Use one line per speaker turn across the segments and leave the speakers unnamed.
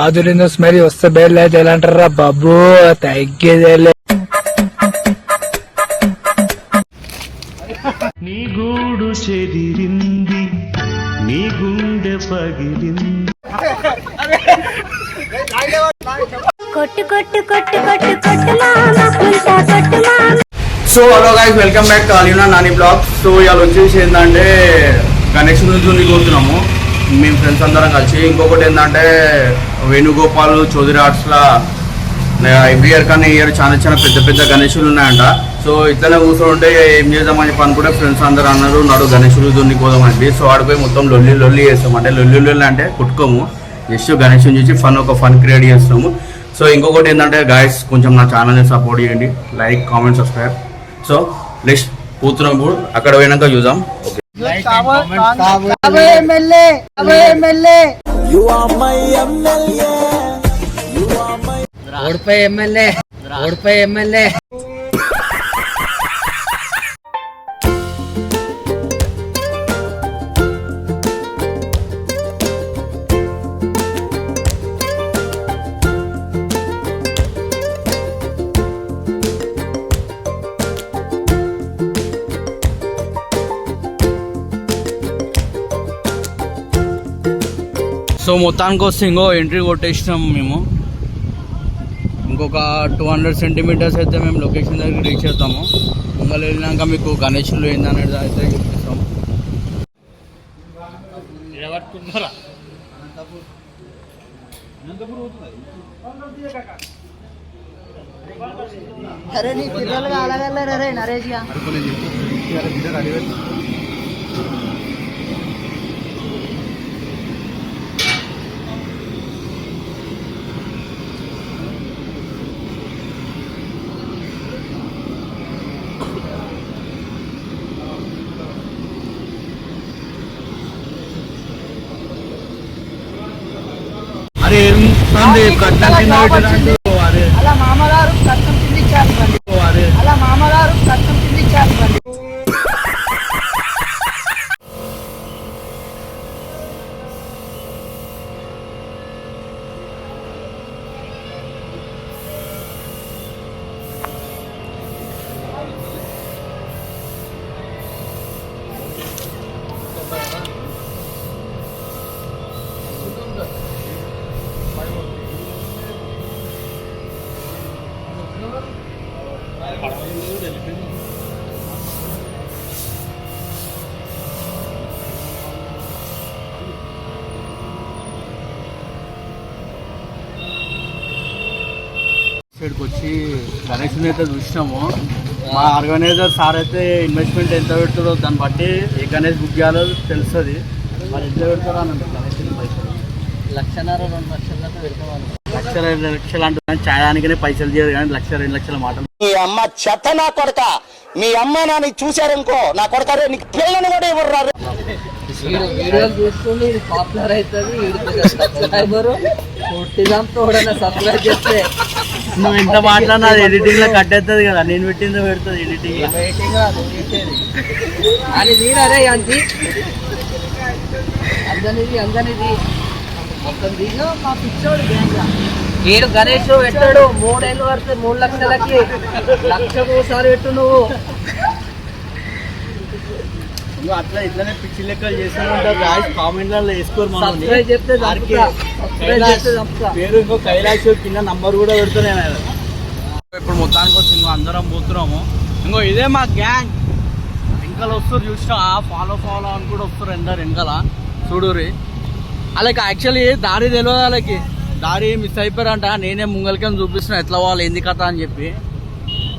గాజులు స్మెల్ వస్తే బయలుదేరి ఎలా అంటారా బాబు తగ్గేదేలే.
నీ గూడు చెదిరింది, నీ గుండె పగిలింది.
కొట్టు కొట్టు కొట్టు కొట్టు కొట్టు మామ పుల్టా కొట్టు మామ.
So hello guys, welcome back to Alina Nani blog. So ఇవాళ వచ్చేసి ఏంటంటే గణేష్ నుంచి పోతున్నాము మేము ఫ్రెండ్స్ అందరం కలిసి. ఇంకొకటి ఏంటంటే వేణుగోపాల్ చౌదరి ఆర్ట్స్లో ఎవ్రీ ఇయర్ కానీ ఇయర్ చాలా చాలా పెద్ద పెద్ద గణేషులు ఉన్నాయంట. సో ఇట్లనే కూర్చోంటే ఏం చేద్దామని చెప్పి అనుకుంటే ఫ్రెండ్స్ అందరూ అన్నారు నాడు గణేషులు దున్ని పోదామండి. సో ఆడిపోయి మొత్తం లొల్లి చేస్తాం. అంటే లొల్లి అంటే కుట్టుకోము, జస్ట్ గణేషుని చూసి ఒక ఫన్ క్రియేట్ చేస్తాము. సో ఇంకొకటి ఏంటంటే గాయస్, కొంచెం నా ఛానల్ని సపోర్ట్ చేయండి, like comment subscribe. So next పోతున్నాం, అక్కడ పోయినాక చూద్దాం.
ఓడిపోయి ఎమ్మెల్యే
సో మొత్తానికి వస్తే ఇంకో ఎంట్రీ కొట్టేసినాం మేము. ఇంకొక 200 సెంటీమీటర్స్ అయితే మేము లొకేషన్ దగ్గరికి రీచ్ అవుతాము. ఇంకా వెళ్ళినాక మీకు గణేషులు ఏందనేది అయితే చూపిస్తాము.
అలా మామగారు కష్టం తిండిచ్చారు, అలా మామగారు కష్టం తిండిచ్చారు.
ఇక్కడికి వచ్చి గణేష్ని అయితే చూసినాము. మా ఆర్గనైజర్ సార్ అయితే ఇన్వెస్ట్మెంట్ ఎంత పెడుతుందో దాన్ని బట్టి ఏ గణేష్ బుక్ చేయాలో తెలుస్తుంది. మరి ఎంత పెడతారో అన్నట్టు గణేష్ని పైసలు
1,00,000 2 లక్షల దాకా పెడతాం.
1,00,000 అంటున్నాను, ఛాయానికనే పైసలు చేయదు కానీ 1,00,000 2 లక్షల మాటలు.
మీ అమ్మ చెత్త నా కొడక, మీ అమ్మ నాని చూశారనుకో నా కొడక నీకు పిల్లని కూడా ఎవరు రారు.
వీడియోలు చూసుకుని ఇది పాపులర్ అవుతుంది, సబ్స్క్రైబర్ తోడన్నా సబ్స్క్రైబ్ చేస్తే
నువ్వు ఎంత మాట్లాడినా ఎడిటింగ్ లో కట్ అవుతుంది కదా, నేను పెట్టిందో పెడుతుంది ఎడిటింగ్ లో.
అని తీరారే అంది అందనిది మొత్తం దీనిలో మా పిచ్చోడు ఏడు గణేష్ పెట్టాడు. 3 ఏళ్ళు పడితే 3 లక్షలకి 1 లక్షకు ఒకసారి పెట్టు నువ్వు.
అట్లా ఇట్లానే పిచ్చి లెక్కలు చేస్తాను. కామెంట్లలో వేసుకోరు.
సబ్స్క్రైబ్ చెప్తే
పేరు ఇంకో కైలాష్ కింద నంబర్ కూడా పెడుతున్నాను. ఇప్పుడు మొత్తానికి వచ్చి ఇంకో అందరం పోతున్నాము. ఇంకో ఇదే మా గ్యాంగ్ వెంకలు వస్తారు, చూసినా ఫాలో అని కూడా వస్తారు ఎందరు వెనకాల చూడురి. వాళ్ళకి యాక్చువల్లీ దారి తెలియదు, వాళ్ళకి దారి మిస్ అయిపోయారంట. నేనే ముంగలికని చూపిస్తున్నా ఎట్లా వాళ్ళు ఏంది కథ అని చెప్పి.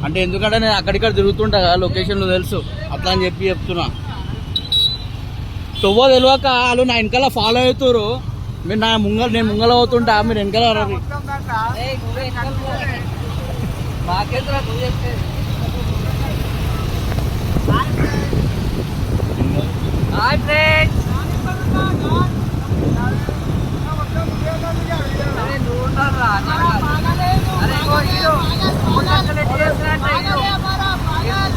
అంటే ఎందుకంటే నేను అక్కడిక్కడ తిరుగుతుంటా కదా, లొకేషన్లు తెలుసు అట్లా అని చెప్పి చెప్తున్నా. తొవ్వ తెలియక వాళ్ళు నా వెనకాల ఫాలో అవుతారు. మీరు నేను ముంగల అవుతుంటా, మీరు వెనకాల రారు.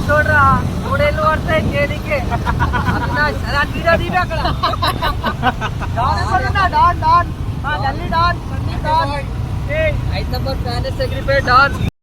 చూడరా 3 ఏళ్ళు పడతాయి చేతికి. అక్కడ డాన్ 5 నంబర్ ఫ్యాన్ సెగ్రిఫై డాన్